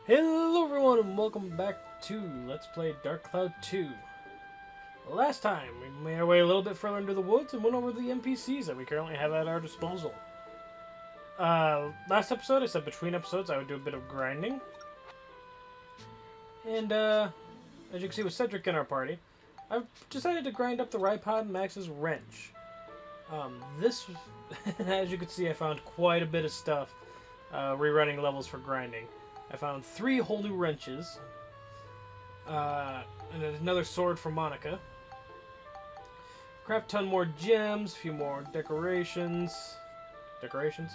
Hello everyone and welcome back to Let's Play Dark Cloud 2. Last time, we made our way a little bit further into the woods and went over the NPCs that we currently have at our disposal. Last episode, I said between episodes I would do a bit of grinding. And, as you can see with Cedric in our party, I've decided to grind up the Ripod Max's wrench. This, as you can see, I found quite a bit of stuff rerunning levels for grinding. I found 3 whole new wrenches, and another sword for Monica. Crap ton more gems, a few more decorations. Decorations?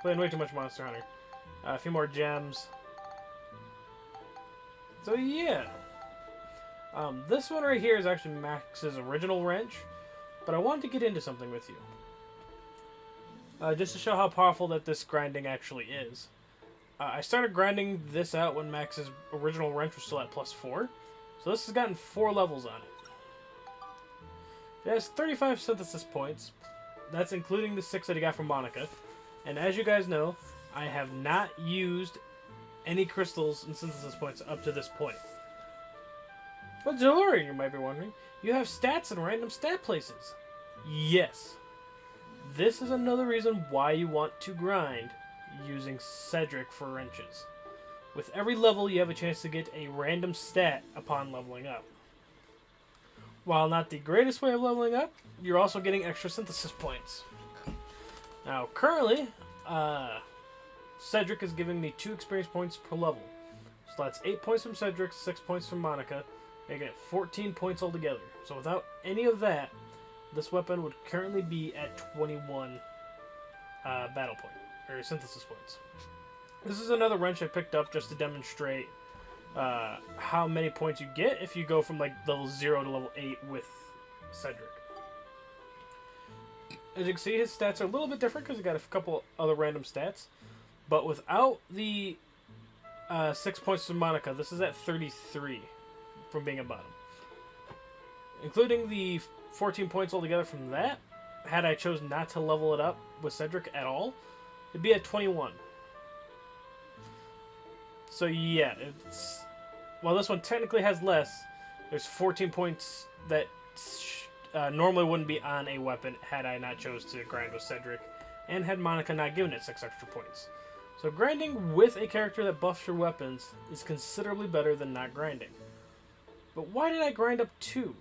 Playing way too much Monster Hunter. A few more gems. So yeah. This one right here is actually Max's original wrench, but I wanted to get into something with you. Just to show how powerful that this grinding actually is. I started grinding this out when Max's original wrench was still at +4. So this has gotten 4 levels on it. It has 35 synthesis points. That's including the 6 that he got from Monica. And as you guys know, I have not used any crystals and synthesis points up to this point. But don't worry, you might be wondering. You have stats in random stat places. Yes. This is another reason why you want to grind using Cedric for wrenches. With every level, you have a chance to get a random stat upon leveling up. While not the greatest way of leveling up, you're also getting extra synthesis points. Now, currently, Cedric is giving me 2 experience points per level. So that's 8 points from Cedric, 6 points from Monica, making it 14 points altogether. So without any of that, this weapon would currently be at 21 battle point. Or synthesis points. This is another wrench I picked up just to demonstrate how many points you get if you go from like level 0 to level 8 with Cedric. As you can see, his stats are a little bit different because he got a couple other random stats. But without the 6 points from Monica, this is at 33 from being a bottom. Including the 14 points altogether from that, had I chose not to level it up with Cedric at all, it'd be at 21. So yeah, it's... While this one technically has less, there's 14 points that normally wouldn't be on a weapon had I not chose to grind with Cedric, and had Monica not given it 6 extra points. So grinding with a character that buffs your weapons is considerably better than not grinding. But why did I grind up 2?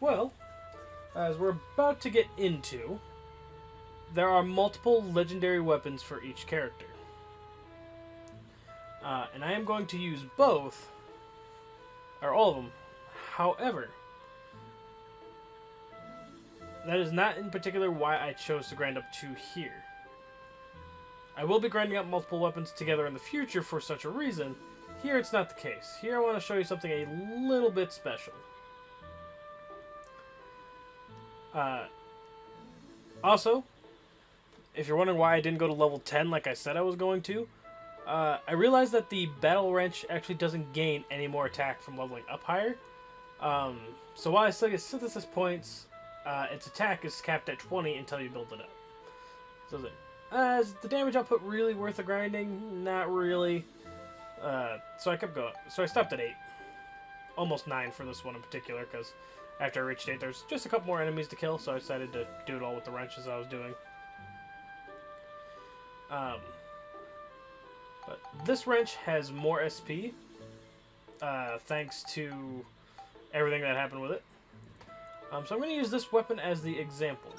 Well, as we're about to get into, there are multiple legendary weapons for each character. And I am going to use both, or all of them. However, that is not in particular why I chose to grind up 2 here. I will be grinding up multiple weapons together in the future for such a reason. Here it's not the case. Here I want to show you something a little bit special. Also, if you're wondering why I didn't go to level 10 like I said I was going to, I realized that the Battle Wrench actually doesn't gain any more attack from leveling up higher. So while I still get synthesis points, its attack is capped at 20 until you build it up. So is the damage output really worth the grinding? Not really. So I kept going. So I stopped at 8. Almost 9 for this one in particular, because after I reached 8, there's just a couple more enemies to kill, so I decided to do it all with the wrenches I was doing. But this wrench has more SP, thanks to everything that happened with it. So I'm going to use this weapon as the example.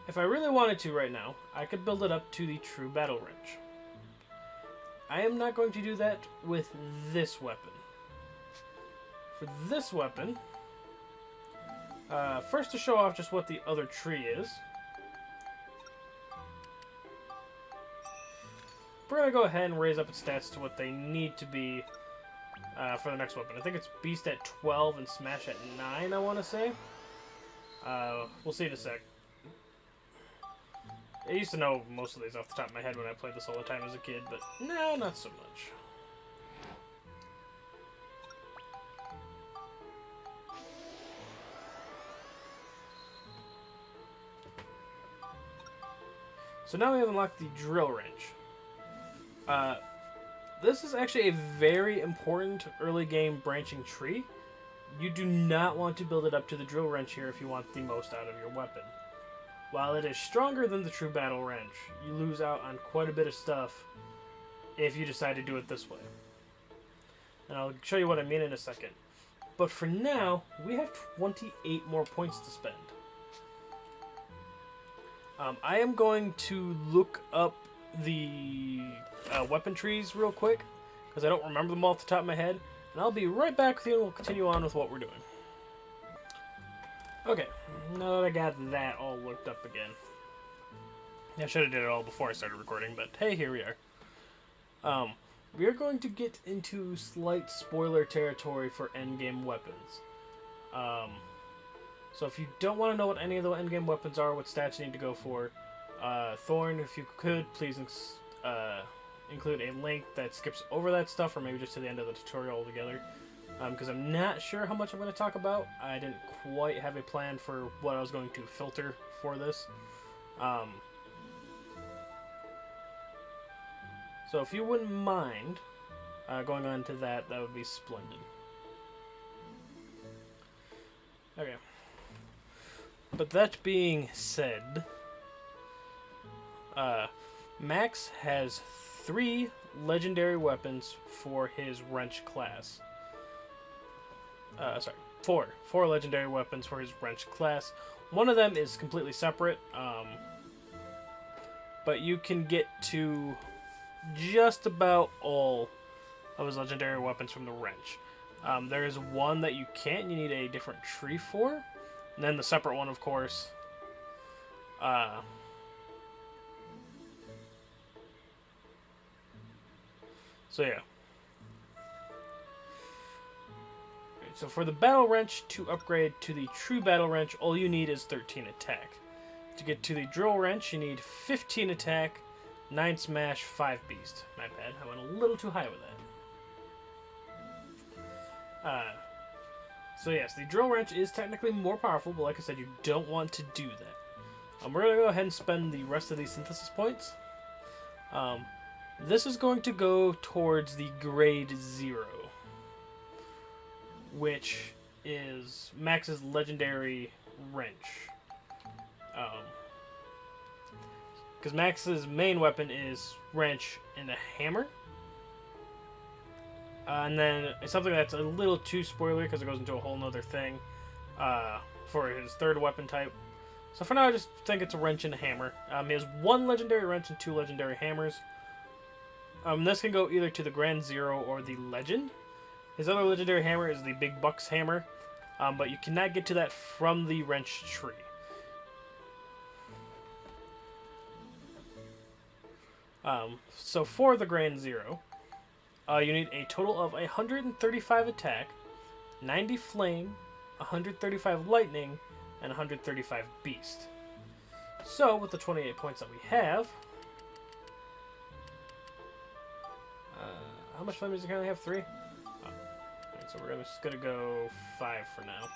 If I really wanted to right now, I could build it up to the true battle wrench. I am not going to do that with this weapon. For this weapon, first to show off just what the other tree is, we're going to go ahead and raise up its stats to what they need to be for the next weapon. I think it's Beast at 12 and Smash at 9, I want to say. We'll see in a sec. I used to know most of these off the top of my head when I played this all the time as a kid, but no, not so much. So now we have unlocked the drill wrench. This is actually a very important early game branching tree. You do not want to build it up to the drill wrench here if you want the most out of your weapon. While it is stronger than the true battle wrench, you lose out on quite a bit of stuff if you decide to do it this way. And I'll show you what I mean in a second. But for now, we have 28 more points to spend. I am going to look up the weapon trees real quick, because I don't remember them all off the top of my head. And I'll be right back with you and we'll continue on with what we're doing. Okay, now that I got that all looked up again. I should have did it all before I started recording, but hey, here we are. We are going to get into slight spoiler territory for endgame weapons. So if you don't want to know what any of the endgame weapons are, what stats you need to go for, Thorn, if you could, please include a link that skips over that stuff, or maybe just to the end of the tutorial altogether. Because I'm not sure how much I'm going to talk about. I didn't quite have a plan for what I was going to filter for this. So if you wouldn't mind going on to that, that would be splendid. Okay. But that being said, Max has 3 legendary weapons for his wrench class. Sorry, 4 legendary weapons for his wrench class. One of them is completely separate, but you can get to just about all of his legendary weapons from the wrench. There is one that you can't, you need a different tree for. And then the separate one, of course. So yeah. So for the battle wrench, to upgrade to the true battle wrench, all you need is 13 attack. To get to the drill wrench, you need 15 attack, 9 smash, 5 beast. My bad, I went a little too high with that. So yes, the drill wrench is technically more powerful, but like I said, you don't want to do that. We're going to go ahead and spend the rest of these synthesis points. This is going to go towards the grade 0, which is Max's legendary wrench. Because Max's main weapon is wrench and a hammer. And then something that's a little too spoilery because it goes into a whole nother thing for his third weapon type. So for now, I just think it's a wrench and a hammer. He has 1 legendary wrench and 2 legendary hammers. This can go either to the Grand Zero or the Legend. His other legendary hammer is the Big Bucks hammer, but you cannot get to that from the wrench tree. So for the Grand Zero, you need a total of 135 attack, 90 flame, 135 lightning, and 135 beast. So with the 28 points that we have, how much flame does it currently have? 3? Alright, so we're just gonna go 5 for now.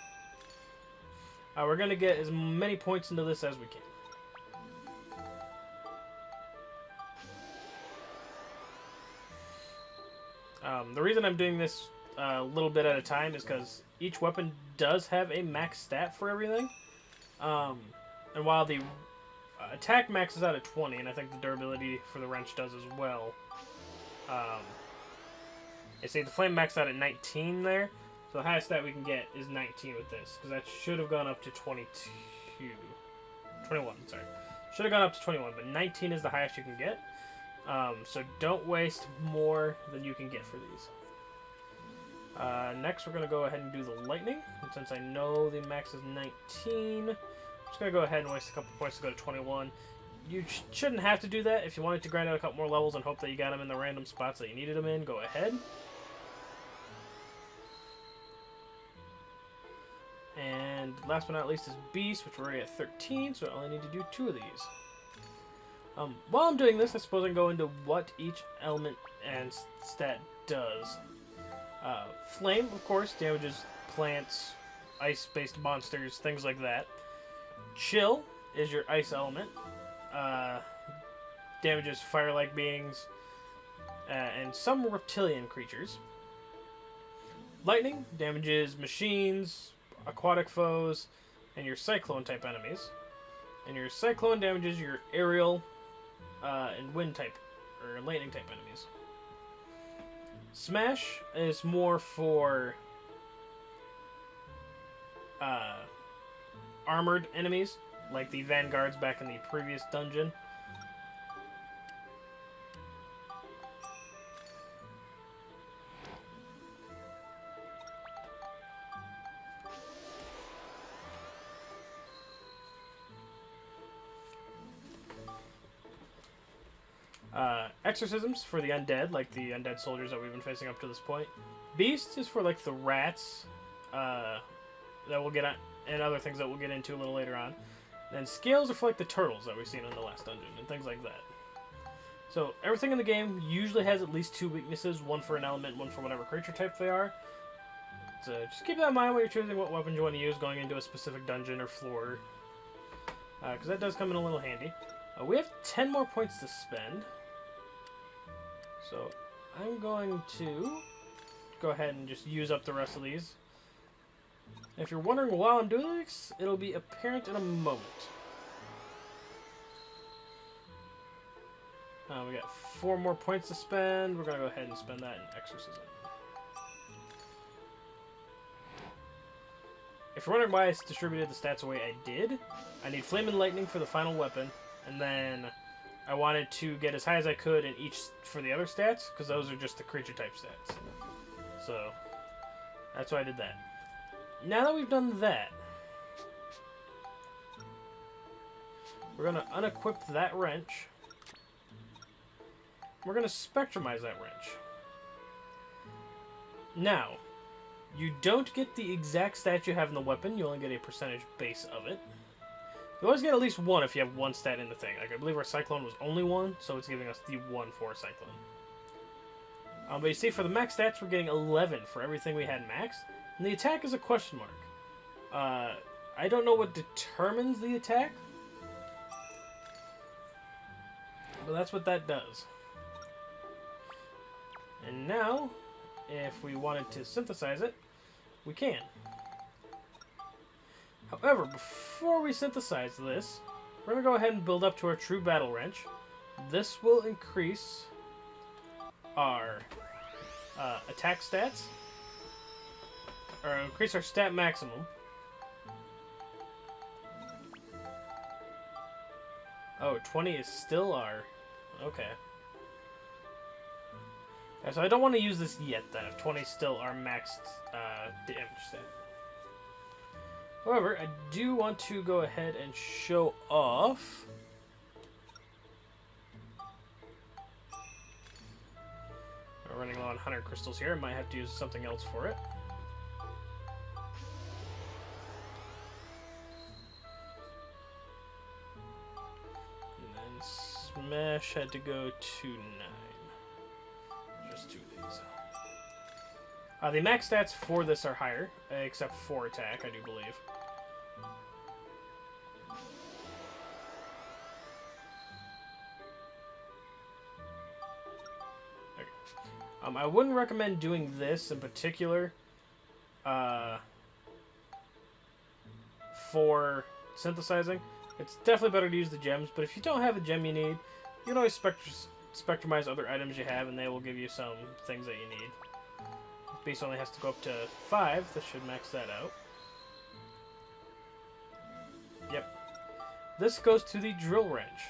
We're gonna get as many points into this as we can. The reason I'm doing this a little bit at a time is because each weapon does have a max stat for everything. And while the attack maxes out at 20, and I think the durability for the wrench does as well, I say the flame maxed out at 19 there, so the highest stat we can get is 19 with this, because that should have gone up to 21, sorry. Should have gone up to 21, but 19 is the highest you can get. So don't waste more than you can get for these. Next, we're going to go ahead and do the lightning. And since I know the max is 19, I'm just going to go ahead and waste a couple points to go to 21. You shouldn't have to do that. If you wanted to grind out a couple more levels and hope that you got them in the random spots that you needed them in, go ahead. And last but not least is Beast, which we're already at 13, so I only need to do 2 of these. While I'm doing this, I suppose I can go into what each element and stat does. Flame, of course, damages plants, ice-based monsters, things like that. Chill is your ice element. Damages fire-like beings, and some reptilian creatures. Lightning damages machines, aquatic foes, and your cyclone type enemies. And your cyclone damages your aerial and wind type or lightning type enemies. Smash is more for armored enemies, like the vanguards back in the previous dungeon. Exorcisms for the undead, like the undead soldiers that we've been facing up to this point. Beast is for like the rats that we'll get at, and other things that we'll get into a little later on. And scales are for like the turtles that we've seen in the last dungeon and things like that. So everything in the game usually has at least 2 weaknesses, one for an element, one for whatever creature type they are. So just keep that in mind when you're choosing what weapons you want to use going into a specific dungeon or floor, because that does come in a little handy. We have 10 more points to spend. So I'm going to go ahead and just use up the rest of these. If you're wondering why I'm doing this, it'll be apparent in a moment. We got 4 more points to spend. We're going to go ahead and spend that in Exorcism. If you're wondering why I distributed the stats the way I did, I need Flame and Lightning for the final weapon, and then I wanted to get as high as I could in each for the other stats, because those are just the creature type stats. So, that's why I did that. Now that we've done that, we're going to unequip that wrench. We're going to spectrumize that wrench. Now, you don't get the exact stat you have in the weapon, you only get a percentage base of it. You always get at least 1 if you have 1 stat in the thing. Like, I believe our Cyclone was only 1, so it's giving us the 1 for Cyclone. But you see, for the max stats, we're getting 11 for everything we had maxed. And the attack is a question mark. I don't know what determines the attack, but that's what that does. And now, if we wanted to synthesize it, we can. However, before we synthesize this, we're going to go ahead and build up to our true battle wrench. This will increase our attack stats, or increase our stat maximum. Oh, 20 is still our... Okay. So I don't want to use this yet, then, if 20 is still our maxed damage stat. However, I do want to go ahead and show off... We're running low on 100 crystals here. I might have to use something else for it. And then Smash had to go to 9. Just 2 of these. The max stats for this are higher, except for attack, I do believe. Okay. I wouldn't recommend doing this in particular for synthesizing. It's definitely better to use the gems, but if you don't have the gem you need, you can always spectrumize other items you have, and they will give you some things that you need. Beast only has to go up to 5. This should max that out. Yep. This goes to the drill wrench.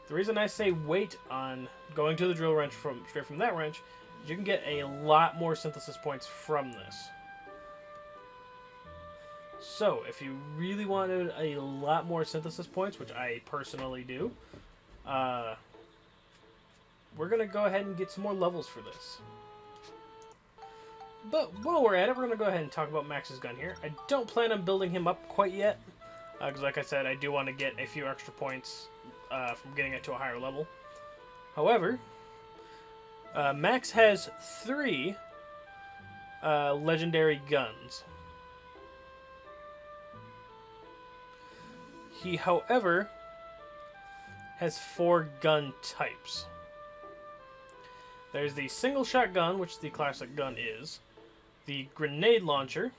The reason I say wait on going to the drill wrench straight from that wrench is you can get a lot more synthesis points from this. So, if you really wanted a lot more synthesis points, which I personally do, we're going to go ahead and get some more levels for this. But while we're at it, we're going to go ahead and talk about Max's gun here. I don't plan on building him up quite yet, because like I said, I do want to get a few extra points from getting it to a higher level. However, Max has 3 legendary guns. He, however, has 4 gun types. There's the single shot gun, which the classic gun is. The grenade launcher.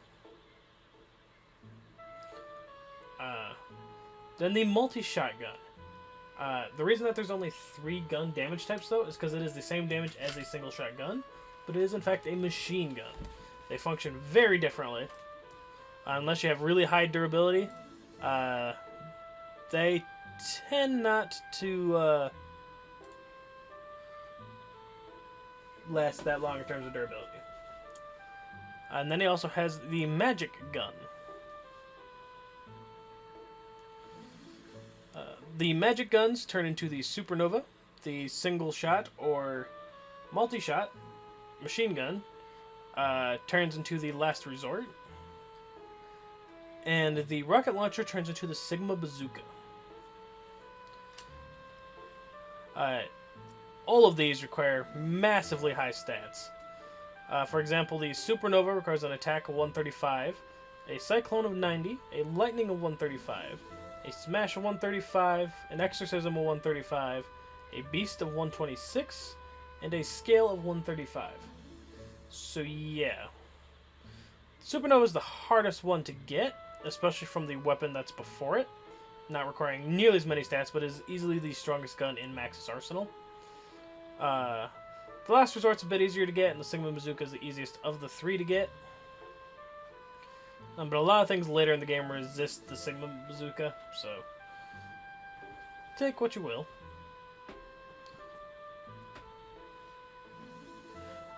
Then the multi-shot gun. The reason that there's only 3 gun damage types, though, is because it is the same damage as a single shot gun, but it is, in fact, a machine gun. They function very differently. Unless you have really high durability, they tend not to last that long in terms of durability. And then he also has the magic gun. The magic guns turn into the supernova, the single shot or multi-shot machine gun turns into the last resort, and the rocket launcher turns into the Sigma bazooka. All of these require massively high stats. For example, the supernova requires an attack of 135, a cyclone of 90, a lightning of 135, a smash of 135, an exorcism of 135, a beast of 126, and a scale of 135. So yeah. Supernova is the hardest one to get, especially from the weapon that's before it, not requiring nearly as many stats, but is easily the strongest gun in Max's arsenal. The last resort's a bit easier to get, and the Sigma bazooka is the easiest of the 3 to get. But a lot of things later in the game resist the Sigma bazooka, so take what you will.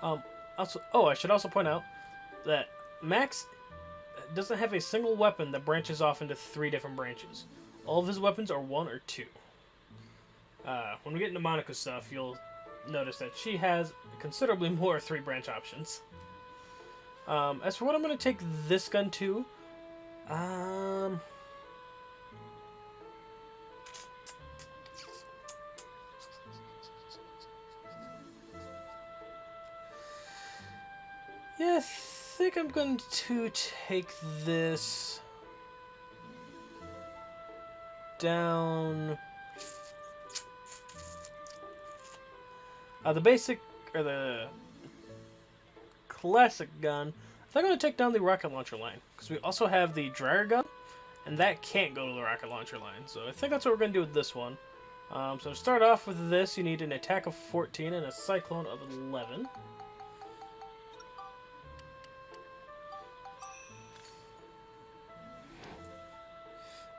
I should also point out that Max doesn't have a single weapon that branches off into 3 different branches. All of his weapons are 1 or 2. When we get into Monica's stuff, you'll notice that she has considerably more 3-branch options. As for what I'm going to take this gun to, yeah, I think I'm going to take this down. The basic, or the classic gun, I think I'm going to take down the rocket launcher line, because we also have the dragger gun, and that can't go to the rocket launcher line, so I think that's what we're going to do with this one. So to start off with this, you need an attack of 14 and a cyclone of 11.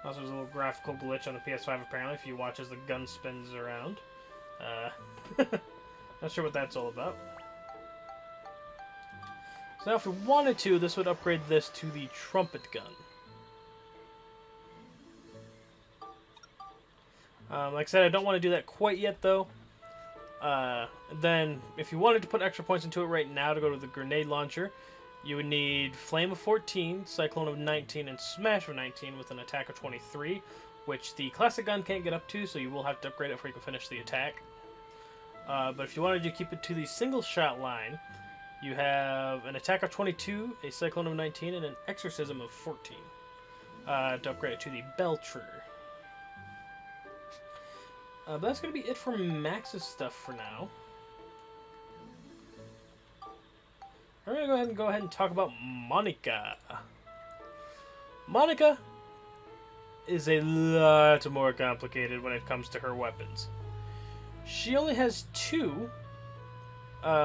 Also, there's a little graphical glitch on the PS5 apparently if you watch as the gun spins around. Not sure what that's all about. So now if we wanted to, this would upgrade this to the trumpet gun. Like I said, I don't want to do that quite yet though. Then, if you wanted to put extra points into it right now to go to the grenade launcher, you would need Flame of 14, Cyclone of 19, and Smash of 19 with an attack of 23, which the classic gun can't get up to, so you will have to upgrade it before you can finish the attack. But if you wanted to keep it to the single shot line, you have an attack of 22, a Cyclone of 19, and an Exorcism of 14 to upgrade it to the Belcher. But that's going to be it for Max's stuff for now. We're going to go ahead and talk about Monica. Monica is a lot more complicated when it comes to her weapons. She only has 2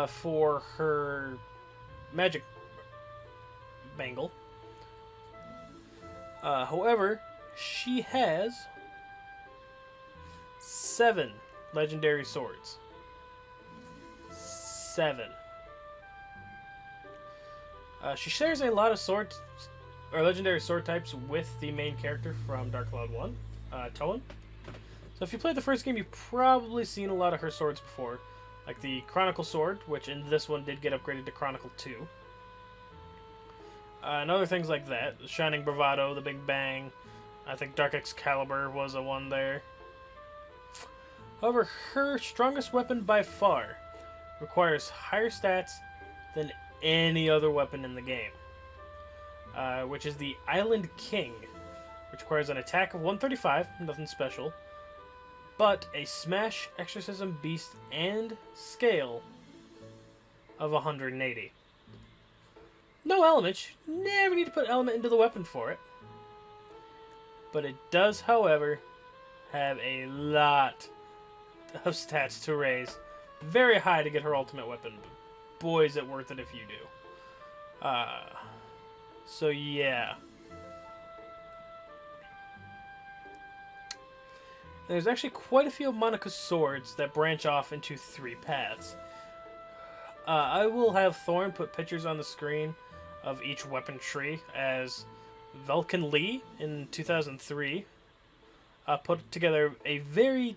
for her magic bangle. However, she has 7 legendary swords. 7. She shares a lot of swords, or legendary sword types, with the main character from Dark Cloud 1, Toan. So if you played the first game, you've probably seen a lot of her swords before. Like the Chronicle Sword, which in this one did get upgraded to Chronicle 2. And other things like that. The Shining Bravado, the Big Bang. I think Dark Excalibur was a one there. However, her strongest weapon by far requires higher stats than any other weapon in the game. Which is the Island King, which requires an attack of 135, nothing special, but a Smash, Exorcism, Beast, and Scale of 180. No elements. You never need to put element into the weapon for it. But it does, however, have a lot of stats to raise. Very high to get her ultimate weapon. But boy, is it worth it if you do. So yeah. There's actually quite a few of Monica's swords that branch off into 3 paths. I will have Thorn put pictures on the screen of each weapon tree, as Vulcan Lee in 2003 put together a very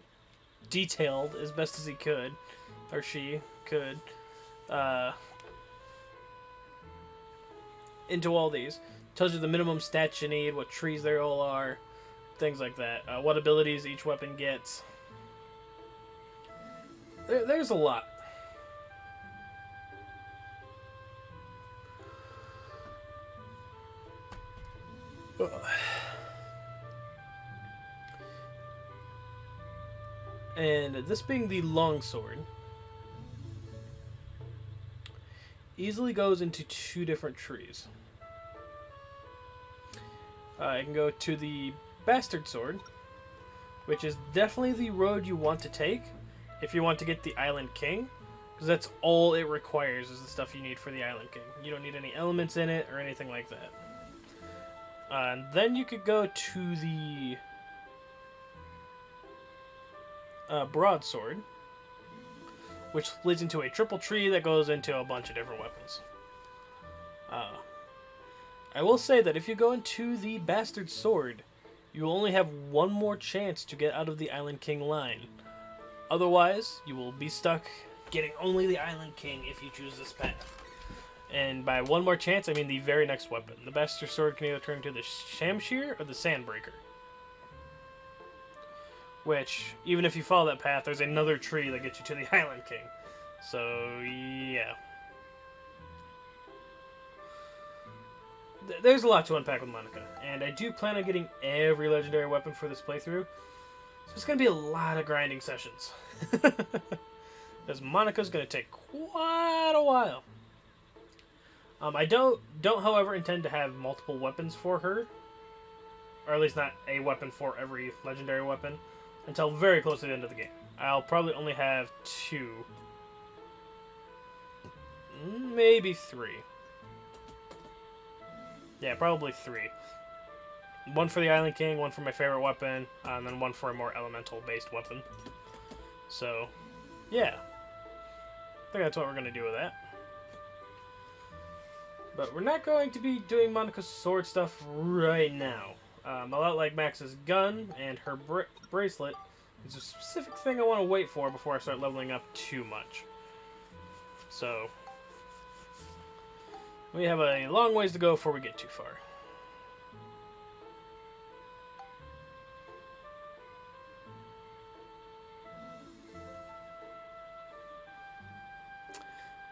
detailed, as best as he could, or she could, into all these. Tells you the minimum stats you need, what trees they all are, things like that. What abilities each weapon gets. There's a lot. And this being the longsword, easily goes into 2 different trees. I can go to the Bastard Sword, which is definitely the road you want to take if you want to get the Island King, because that's all it requires is the stuff you need for the Island King. You don't need any elements in it or anything like that. And then you could go to the Broadsword, which leads into a triple tree that goes into a bunch of different weapons. I will say that if you go into the Bastard Sword, you will only have 1 more chance to get out of the Island King line. Otherwise, you will be stuck getting only the Island King if you choose this path. And by 1 more chance, I mean the very next weapon. The Bastard Sword can either turn into the Shamshir or the Sandbreaker. Which, even if you follow that path, there's another tree that gets you to the Island King. So, yeah. There's a lot to unpack with Monica, and I do plan on getting every legendary weapon for this playthrough, so it's going to be a lot of grinding sessions. Because Monica's going to take quite a while. I don't, however, intend to have multiple weapons for her, or at least not a weapon for every legendary weapon, until very close to the end of the game. I'll probably only have 2, maybe 3. Yeah, probably 3. 1 for the Island King, 1 for my favorite weapon, and then 1 for a more elemental-based weapon. So, yeah. I think that's what we're going to do with that. But we're not going to be doing Monica's sword stuff right now. A lot like Max's gun and her bracelet, is a specific thing I want to wait for before I start leveling up too much. So, we have a long ways to go before we get too far.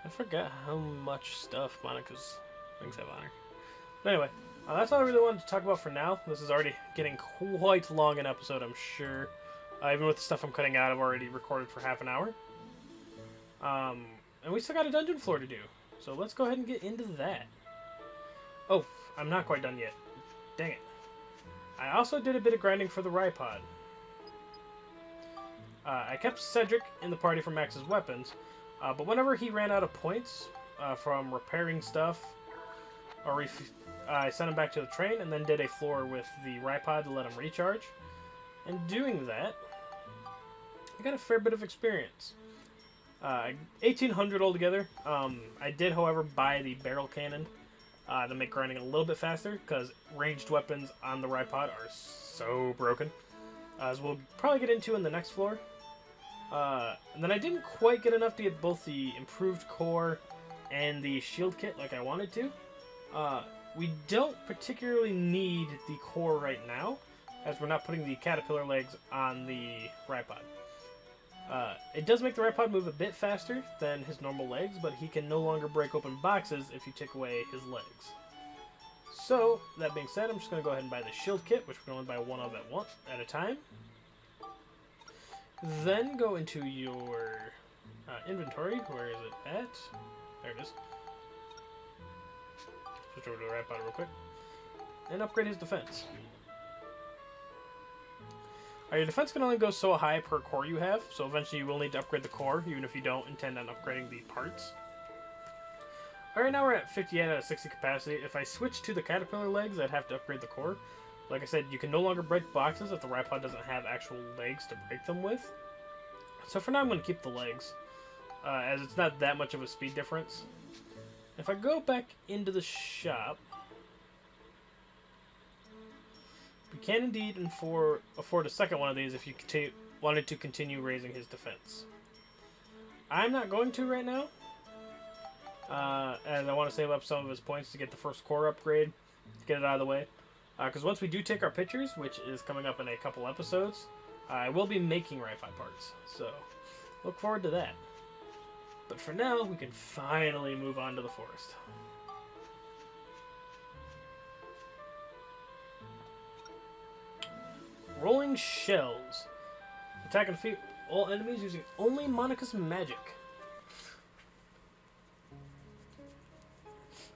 I forgot how much stuff Monica's things have on her. But anyway, that's all I really wanted to talk about for now. This is already getting quite long an episode, I'm sure. Even with the stuff I'm cutting out, I've already recorded for half an hour. And we still got a dungeon floor to do. So let's go ahead and get into that. Oh, I'm not quite done yet. Dang it. I also did a bit of grinding for the Ripod. I kept Cedric in the party for Max's weapons, but whenever he ran out of points from repairing stuff, or I sent him back to the train and then did a floor with the Ripod to let him recharge. And doing that, I got a fair bit of experience. 1800 altogether. I did, however, buy the barrel cannon to make grinding a little bit faster, because ranged weapons on the Ripod are so broken. As we'll probably get into in the next floor. And then I didn't quite get enough to get both the improved core and the shield kit like I wanted to. We don't particularly need the core right now, as we're not putting the caterpillar legs on the Ripod. It does make the Ripod move a bit faster than his normal legs, but he can no longer break open boxes if you take away his legs. So, that being said, I'm just going to go ahead and buy the shield kit, which we can only buy 1 of at a time. Then go into your inventory. Where is it at? There it is. Switch over to the right bottom real quick. And upgrade his defense. Your defense can only go so high per core you have, so eventually you will need to upgrade the core, even if you don't intend on upgrading the parts. Alright, now we're at 58 out of 60 capacity. If I switch to the caterpillar legs, I'd have to upgrade the core. Like I said, you can no longer break boxes if the Ripod doesn't have actual legs to break them with. So for now, I'm going to keep the legs, as it's not that much of a speed difference. If I go back into the shop, we can indeed afford a second one of these if you wanted to continue raising his defense. I'm not going to right now, as I want to save up some of his points to get the first core upgrade, to get it out of the way. Because once we do take our pictures, which is coming up in a couple episodes, I will be making Ripod parts, so look forward to that. But for now, we can finally move on to the forest. Rolling Shells. Attack and defeat all enemies using only Monica's magic.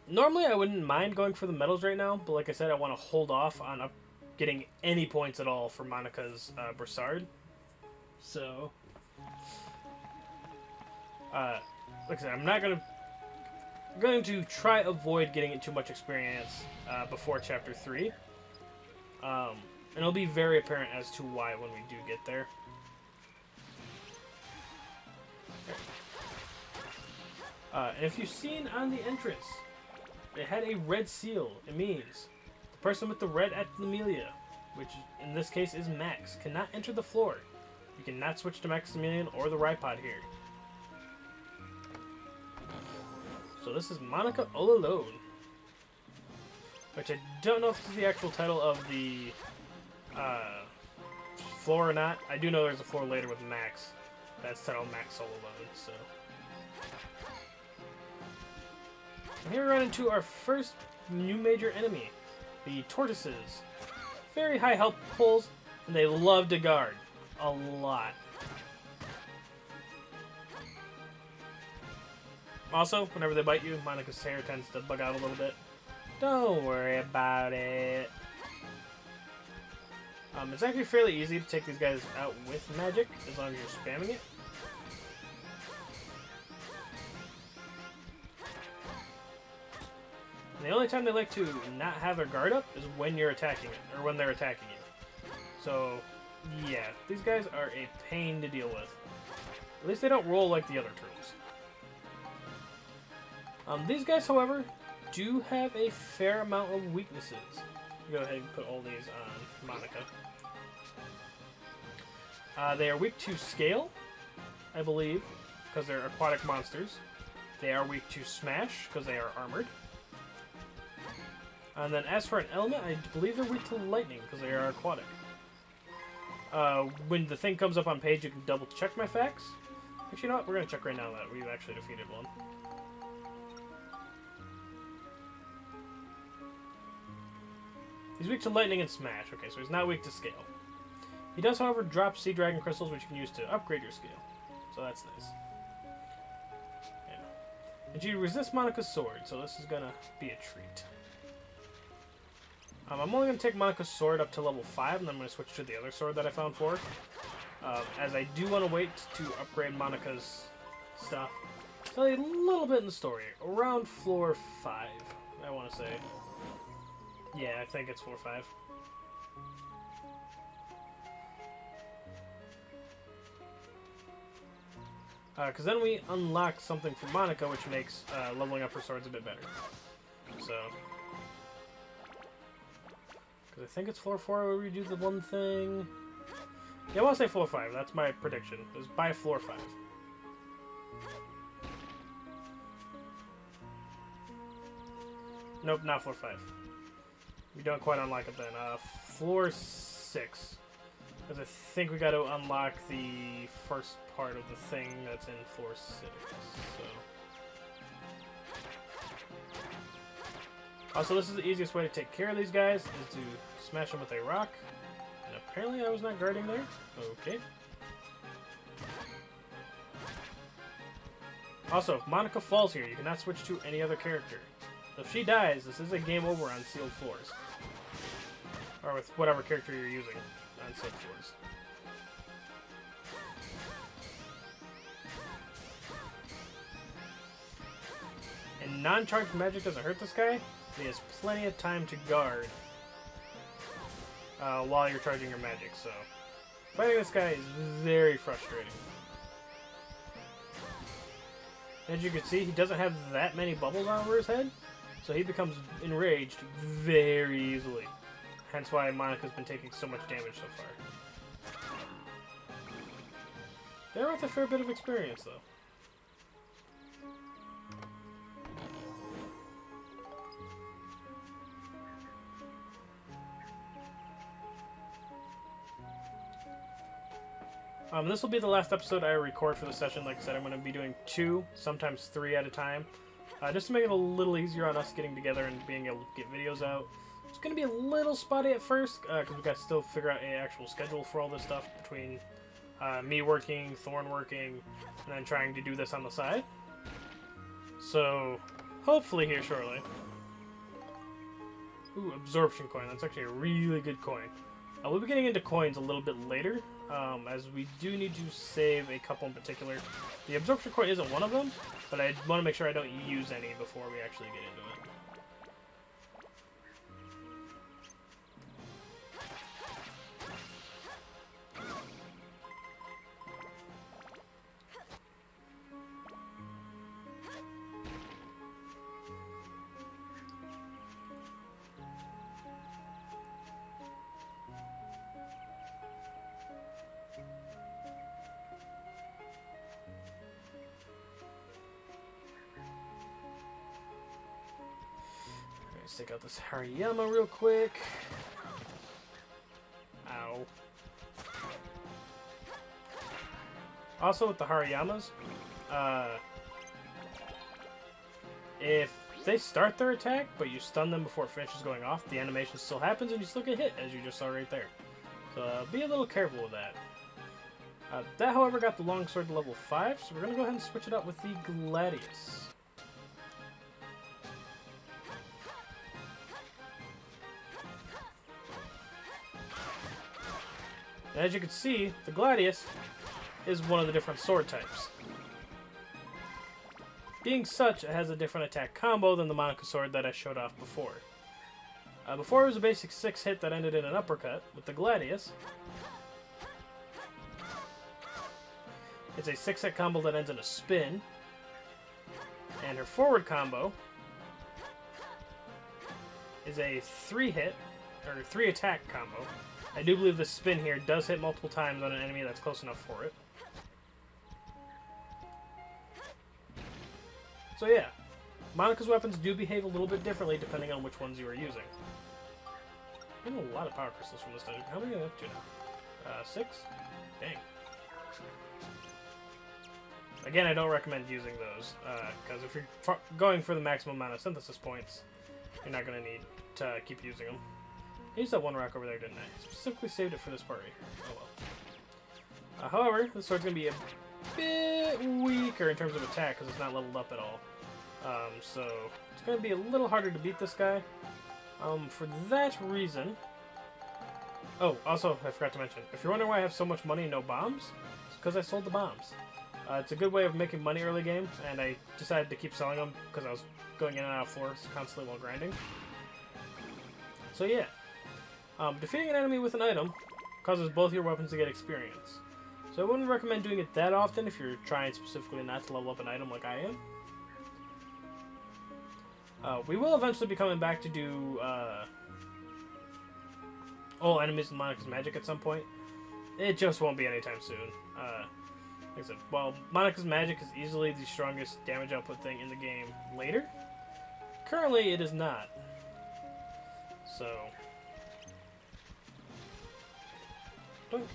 Normally, I wouldn't mind going for the medals right now, but like I said, I want to hold off on getting any points at all for Monica's Broussard. So, like I said, I'm going to try avoid getting too much experience before Chapter 3. And it'll be very apparent as to why when we do get there. And if you've seen on the entrance, it had a red seal. It means the person with the red Amelia, which in this case is Max, cannot enter the floor. You cannot switch to Maximilian or the Ripod here. So this is Monica all alone. Which I don't know if this is the actual title of the floor or not. I do know there's a floor later with Max. That's titled Max all alone, so. And here we run into our first new major enemy, the tortoises. Very high health pulls, and they love to guard. A lot. Also, whenever they bite you, Monica's hair tends to bug out a little bit. Don't worry about it. It's actually fairly easy to take these guys out with magic, as long as you're spamming it. And the only time they like to not have their guard up is when you're attacking it, or when they're attacking you. So, yeah, these guys are a pain to deal with. At least they don't roll like the other turtles. These guys, however, do have a fair amount of weaknesses. Go ahead and put all these on Monica. They are weak to scale, I believe, because they're aquatic monsters. They are weak to smash, because they are armored. And then as for an element, I believe they're weak to lightning, because they are aquatic. When the thing comes up on page, you can double check my facts. Actually, you know what? We're going to check right now that we've actually defeated one. He's weak to lightning and smash. Okay, so he's not weak to scale. He does, however, drop sea dragon crystals, which you can use to upgrade your scale. So that's nice. Yeah. And you resist Monica's sword, so this is going to be a treat. I'm only going to take Monica's sword up to level 5, and then I'm going to switch to the other sword that I found for her. As I do want to wait to upgrade Monica's stuff. So a little bit in the story. Around floor 5, I want to say. Yeah, I think it's 4 or 5. Because then we unlock something for Monica, which makes leveling up her swords a bit better. So, because I think it's floor 4 where we do the one thing. Yeah, I want to say floor 5. That's my prediction. Is by floor 5. Nope, not floor 5. We don't quite unlock it then. Floor 6. Because I think we got to unlock the first part of the thing that's in floor 6. So. Also, this is the easiest way to take care of these guys, is to smash them with a rock. And apparently I was not guarding there. Okay. Also, if Monica falls here, you cannot switch to any other character. So if she dies, this is a game over on sealed floors. Or with whatever character you're using on sealed floors. And non-charged magic doesn't hurt this guy. He has plenty of time to guard while you're charging your magic, so fighting this guy is very frustrating. As you can see, he doesn't have that many bubbles on over his head, so he becomes enraged very easily. Hence why Monica's been taking so much damage so far. They're worth a fair bit of experience, though. This will be the last episode I record for the session. Like I said, I'm going to be doing 2, sometimes 3 at a time. Just to make it a little easier on us getting together and being able to get videos out. It's going to be a little spotty at first, because we've got to still figure out an actual schedule for all this stuff between me working, Thorn working, and then trying to do this on the side. So, hopefully here shortly. Ooh, absorption coin. That's actually a really good coin. We'll be getting into coins a little bit later, as we do need to save a couple in particular. The absorption coin isn't one of them, but I want to make sure I don't use any before we actually get into it. Let's take out this Hariyama real quick. Ow. Also with the Hariyamas, if they start their attack, but you stun them before it finishes going off, the animation still happens and you still get hit, as you just saw right there. So be a little careful with that. That, however, got the longsword to level 5, so we're going to go ahead and switch it up with the Gladius. As you can see, the Gladius is one of the different sword types. Being such, it has a different attack combo than the Monica sword that I showed off before. Before it was a basic 6-hit that ended in an uppercut. With the Gladius, it's a 6-hit combo that ends in a spin. And her forward combo is a 3-hit, or 3-attack combo. I do believe the spin here does hit multiple times on an enemy that's close enough for it. So yeah, Monica's weapons do behave a little bit differently depending on which ones you are using. I'm getting a lot of power crystals from this dungeon. How many are we up to now? 6? Dang. Again, I don't recommend using those, because if you're going for the maximum amount of synthesis points, you're not going to need to keep using them. I used that one rock over there, didn't I? Specifically saved it for this part right here. Oh well. However, this sword's going to be a bit weaker in terms of attack because it's not leveled up at all. So it's going to be a little harder to beat this guy. For that reason... Oh, also, I forgot to mention, if you're wondering why I have so much money and no bombs, it's because I sold the bombs. It's a good way of making money early game, and I decided to keep selling them because I was going in and out of floors constantly while grinding. So yeah. Defeating an enemy with an item causes both your weapons to get experience. So I wouldn't recommend doing it that often if you're trying specifically not to level up an item like I am. We will eventually be coming back to do all enemies in Monica's magic at some point. It just won't be anytime soon. Like I said, while Monica's magic is easily the strongest damage output thing in the game later, currently it is not. So... Don't.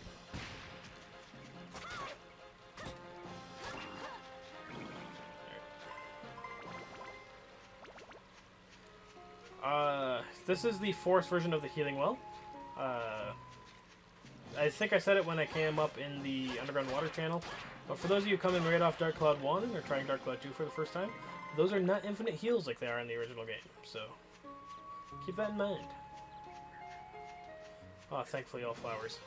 This is the force version of the healing well. I think I said it when I came up in the underground water channel. But for those of you coming right off Dark Cloud 1 or trying Dark Cloud 2 for the first time, those are not infinite heals like they are in the original game, so keep that in mind. Oh, thankfully all flowers.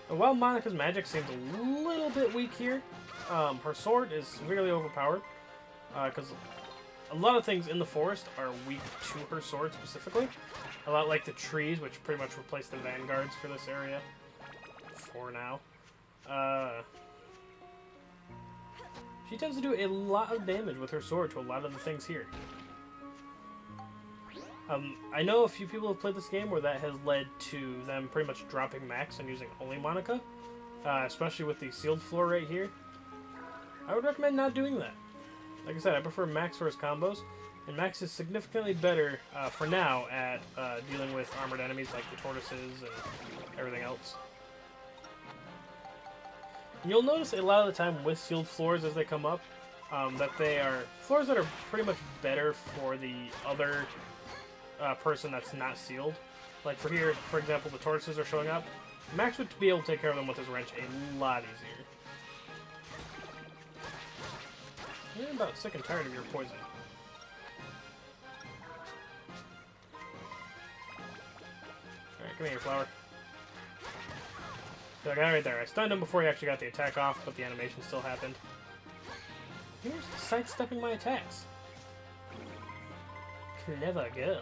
And while Monica's magic seems a little bit weak here, her sword is severely overpowered, because a lot of things in the forest are weak to her sword specifically. A lot like the trees, which pretty much replace the vanguards for this area. For now. She tends to do a lot of damage with her sword to a lot of the things here. I know a few people have played this game where that has led to them pretty much dropping Max and using only Monica. Especially with the sealed floor right here. I would recommend not doing that. Like I said, I prefer Max for his combos, and Max is significantly better, for now, at dealing with armored enemies like the tortoises and everything else. And you'll notice a lot of the time with sealed floors as they come up, that they are floors that are pretty much better for the other person that's not sealed. Like for here, for example, the tortoises are showing up. Max would be able to take care of them with his wrench a lot easier. I'm about sick and tired of your poison. Alright, come here, flower. That guy right there. I stunned him before he actually got the attack off, but the animation still happened. He was sidestepping my attacks. Clever girl.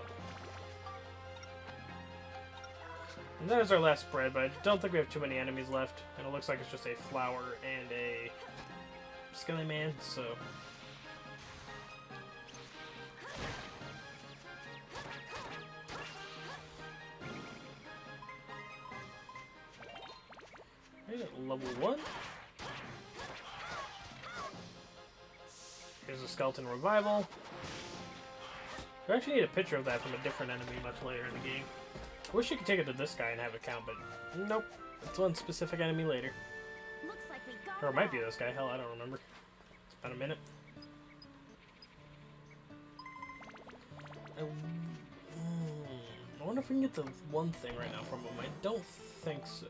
And that is our last spread, but I don't think we have too many enemies left. And it looks like it's just a flower and a Skelly Man, so... Level 1. Here's a skeleton revival. We actually need a picture of that from a different enemy much later in the game. I wish you could take it to this guy and have it count, but nope. It's one specific enemy later. Looks like we got Or it might be this guy. Hell, I don't remember. It's been a minute. I wonder if we can get the one thing right now from him. I don't think so.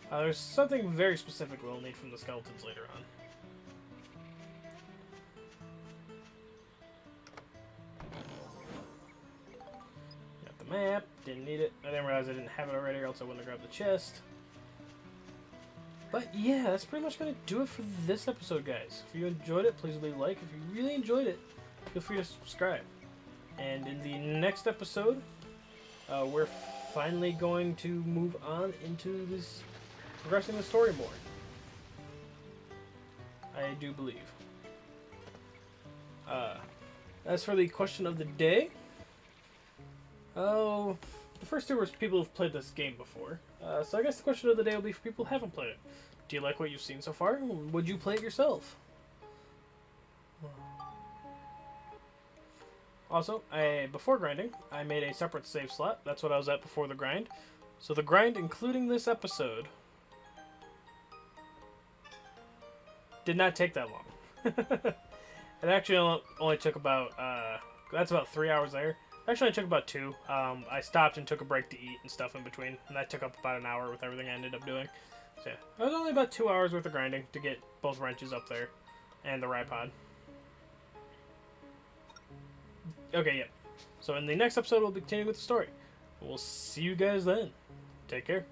There's something very specific we'll need from the skeletons later on. Got the map. Didn't need it. I didn't realize I didn't have it already, or else I wouldn't have grabbed the chest. But yeah, that's pretty much going to do it for this episode, guys. If you enjoyed it, please leave a like. If you really enjoyed it, feel free to subscribe. And in the next episode, we're finally going to move on into this... progressing the story more. I do believe. As for the question of the day, the first two were people who've played this game before. So I guess the question of the day will be for people who haven't played it. Do you like what you've seen so far? Would you play it yourself? Also, before grinding, I made a separate save slot. That's what I was at before the grind. So the grind, including this episode, did not take that long. It actually only took about, that's about 3 hours there. Actually, it took about 2. I stopped and took a break to eat and stuff in between, and that took up about an hour with everything I ended up doing. So yeah, it was only about 2 hours worth of grinding to get both wrenches up there and the ripod. Okay, yeah. So in the next episode, we'll be continuing with the story. We'll see you guys then. Take care.